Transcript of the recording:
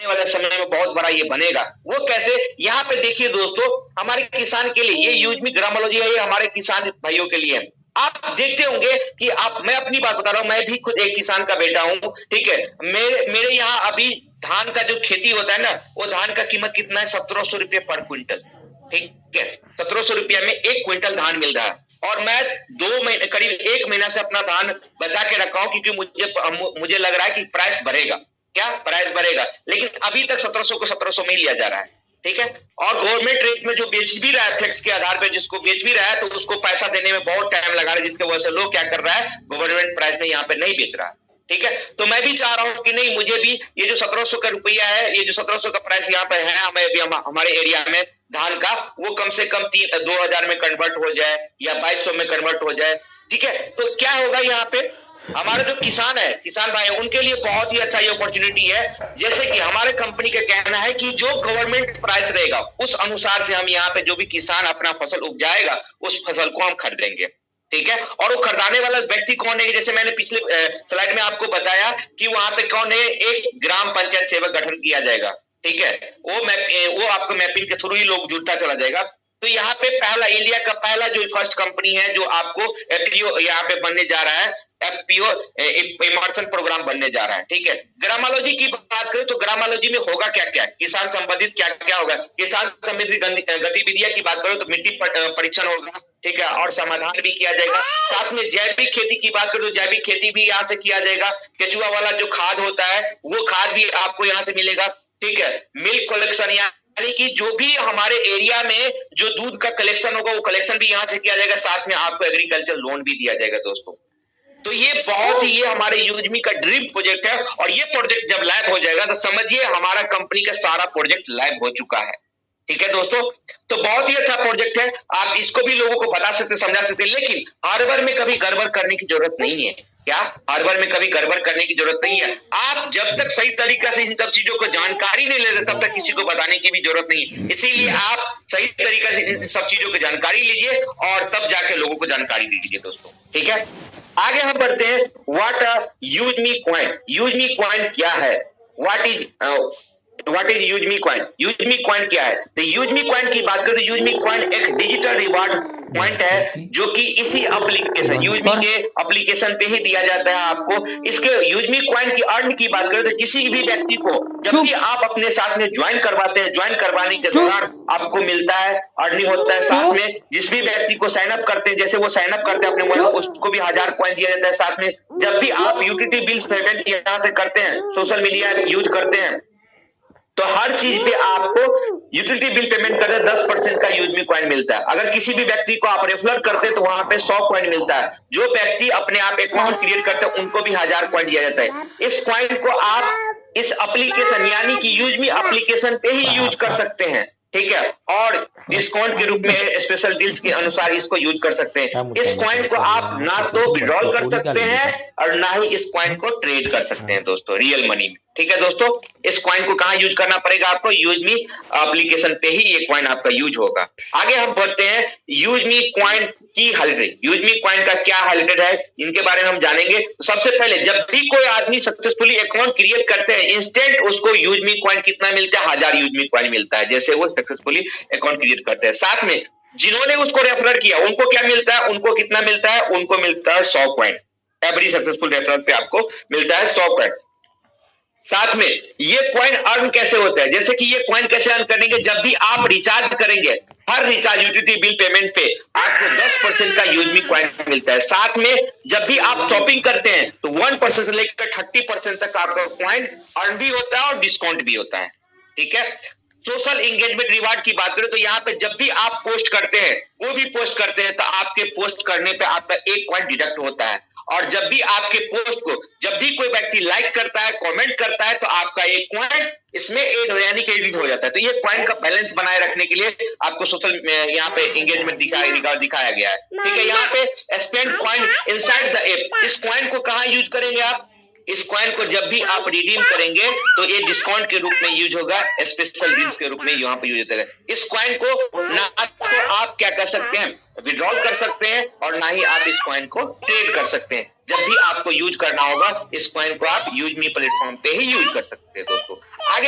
वाले समय में बहुत बड़ा ये बनेगा। वो कैसे, यहाँ पे देखिए दोस्तों, हमारे किसान के लिए ये यूजमी ग्रामोलॉजी है, ये हमारे किसान भाइयों के लिए है। आप देखते होंगे कि आप, मैं अपनी बात बता रहा हूं, मैं भी खुद एक किसान का बेटा हूं, ठीक है। मेरे मेरे यहाँ अभी धान का जो खेती होता है ना, वो धान का कीमत कितना है, 1700 रुपये पर क्विंटल, ठीक है। 1700 रुपया में 1 क्विंटल धान मिल रहा है। और मैं 2 महीने, करीब 1 महीना से अपना धान बचा के रखा हूं, क्योंकि मुझे लग रहा है कि प्राइस बढ़ेगा, क्या प्राइस बढ़ेगा, लेकिन अभी तक 1700 को 1700 में ही लिया जा रहा है, ठीक है। और गवर्नमेंट रेट में जो बेच भी रहा है, फ्लेक्स के आधार पर जिसको बेच भी रहा है, तो उसको पैसा देने में बहुत टाइम लगा रहा है, जिसकी वजह से लोग क्या कर रहा है, गवर्नमेंट प्राइस में यहाँ पे नहीं बेच रहा है, ठीक है। तो मैं भी चाह रहा हूं कि नहीं, मुझे भी ये जो 1700 का रुपया है, ये जो 1700 का प्राइस यहाँ पे है, हमें भी हमारे एरिया में धान का, वो कम से कम 2000 में कन्वर्ट हो जाए या 2200 में कन्वर्ट हो जाए, ठीक है। तो क्या होगा यहाँ पे, हमारे जो किसान है, किसान भाई, उनके लिए बहुत ही अच्छा ये अपॉर्चुनिटी है। जैसे कि हमारे कंपनी का कहना है कि जो गवर्नमेंट प्राइस रहेगा, उस अनुसार से हम यहाँ पे जो भी किसान अपना फसल उपजाएगा, उस फसल को हम खरीदेंगे, ठीक है। और वो खरीदाने वाला व्यक्ति कौन है, जैसे मैंने पिछले स्लाइड में आपको बताया कि वहां पे कौन है, एक ग्राम पंचायत सेवक गठन किया जाएगा, ठीक है। वो आपको मैपिंग के थ्रू ही लोग जुड़ता चला जाएगा। तो यहाँ पे पहला, इंडिया का पहला जो फर्स्ट कंपनी है जो आपको एफपीओ यहाँ पे बनने जा रहा है, एफपीओ इमर्सन प्रोग्राम बनने जा रहा है, ठीक है। ग्रामोलॉजी की बात करें तो ग्रामोलॉजी में होगा क्या क्या, किसान संबंधित क्या क्या होगा, किसान संबंधित गतिविधियां की बात करो तो मिट्टी परीक्षण होगा, ठीक है, और समाधान भी किया जाएगा। साथ में जैविक खेती की बात करें तो जैविक खेती भी यहाँ से किया जाएगा। केचुआ वाला जो खाद होता है, वो खाद भी आपको यहाँ से मिलेगा, ठीक है। मिल्क कलेक्शन, यानी कि जो भी हमारे एरिया में जो दूध का कलेक्शन होगा, वो कलेक्शन भी यहाँ से किया जाएगा। साथ में आपको एग्रीकल्चर लोन भी दिया जाएगा दोस्तों। तो ये बहुत ही, ये हमारे यूजमी का ड्रीम प्रोजेक्ट है, और ये प्रोजेक्ट जब लाइव हो जाएगा तो समझिए हमारा कंपनी का सारा प्रोजेक्ट लाइव हो चुका है, ठीक है दोस्तों। तो बहुत ही अच्छा प्रोजेक्ट है, आप इसको भी लोगों को बता सकते, समझा सकते, लेकिन हार्डवेयर में कभी गड़बड़ करने की जरूरत नहीं है। क्या, हार्डवेयर में कभी गड़बड़ करने की जरूरत नहीं है। आप जब तक सही तरीका से इन सब चीजों को जानकारी नहीं ले रहे, तब तक किसी को बताने की भी जरूरत नहीं है। इसीलिए आप सही तरीका से इन सब चीजों की जानकारी लीजिए और तब जाके लोगों को जानकारी दीजिए दोस्तों, ठीक है। आगे हम बढ़ते हैं, व्हाट यूजमी कॉइन, यूजमी कॉइन क्या है, व्हाट इज यूजमी कॉइन, यूजमी कॉइन क्या है। तो यूजमी कॉइन की बात करें तो यूजमी कॉइन एक डिजिटल रिवार्ड पॉइंट है, जो कि इसी एप्लीकेशन, यूजमी के एप्लीकेशन पे ही दिया जाता है आपको। इसके यूजमी कॉइन की अर्न की बात करें तो किसी भी व्यक्ति को जब भी आप अपने साथ में ज्वाइन करवाते हैं, ज्वाइन करवाने के दौरान आपको मिलता है, अर्निंग होता है। साथ में जिस भी व्यक्ति को साइन अप करते हैं, जैसे वो साइन अप करते हैं अपने मोबाइल, उसको भी 1000 कॉइन दिया जाता है। साथ में जब भी आप यूटिलिटी बिल पेमेंट यहाँ से करते हैं, सोशल मीडिया यूज करते हैं, तो हर चीज पे आपको यूटिलिटी बिल पेमेंट करते 10% का यूजमी कॉइन मिलता है। अगर किसी भी व्यक्ति को आप रेफर करते हैं तो वहां पे 100 कॉइन मिलता है। जो व्यक्ति अपने आप अकाउंट क्रिएट करते हैं उनको भी 1000 कॉइन दिया जाता है। इस कॉइन को आप इस एप्लीकेशन यानी कि यूजमी एप्लीकेशन पे ही यूज कर सकते हैं, ठीक है। और डिस्काउंट के रूप में स्पेशल डील्स के अनुसार इसको यूज कर सकते हैं। इस कॉइन को आप ना तो विड्रॉल कर सकते हैं और ना ही इस कॉइन को ट्रेड कर सकते हैं दोस्तों, रियल मनी में, ठीक है दोस्तों। इस कॉइन को कहां यूज करना पड़ेगा आपको, यूजमी एप्लीकेशन पे ही ये कॉइन आपका यूज होगा। आगे हम बढ़ते हैं, यूजमी कॉइन की हाइलाइट, यूजमी कॉइन का क्या हाइलाइट है, इनके बारे में हम जानेंगे। तो सबसे पहले, जब भी कोई आदमी सक्सेसफुली अकाउंट क्रिएट करते हैं, इंस्टेंट उसको यूजमी कॉइन कितना मिलता है, 1000 यूजमी कॉइन मिलता है, जैसे वो सक्सेसफुली अकाउंट क्रिएट करते हैं। साथ में जिन्होंने उसको रेफर किया उनको क्या मिलता है, उनको कितना मिलता है, उनको मिलता है 100 कॉइन। एवरी सक्सेसफुल रेफरल पे आपको मिलता है 100 कॉइन। साथ में ये कॉइन अर्न कैसे होता है, जैसे कि ये कॉइन कैसे अर्न करेंगे, जब भी आप रिचार्ज करेंगे, हर रिचार्ज यूटिलिटी बिल पेमेंट पे आपको 10% का यूजमी कॉइन मिलता है। साथ में जब भी आप शॉपिंग करते हैं तो 1% से लेकर 30% तक आपका कॉइन अर्न भी होता है और डिस्काउंट भी होता है, ठीक है। सोशल एंगेजमेंट रिवार्ड की बात करें तो यहाँ पे जब भी आप पोस्ट करते हैं, कोई भी पोस्ट करते हैं, तो आपके पोस्ट करने पे आपका 1 कॉइन डिडक्ट होता है। और जब भी आपके पोस्ट को जब भी कोई व्यक्ति लाइक करता है, कमेंट करता है, तो आपका 1 कॉइन इसमें एड यानी कि एडिट हो जाता है। तो ये कॉइन का बैलेंस बनाए रखने के लिए आपको सोशल यहाँ पे एंगेजमेंट दिखाया गया है, ठीक है। यहाँ पे spend coin inside the app, इस कॉइन को कहाँ यूज करेंगे आप, इस कॉइन को जब भी आप रिडीम करेंगे तो ये डिस्काउंट के रूप में यूज होगा, स्पेशल डील्स के रूप में यहाँ पे यूज होता है। इस कॉइन को ना तो आप क्या कर सकते हैं, विड्रॉल कर सकते हैं, और ना ही आप इस कॉइन को ट्रेड कर सकते हैं। जब भी आपको यूज करना होगा, इस कॉइन को आप यूजमी प्लेटफॉर्म पे ही यूज कर सकते हैं दोस्तों। आगे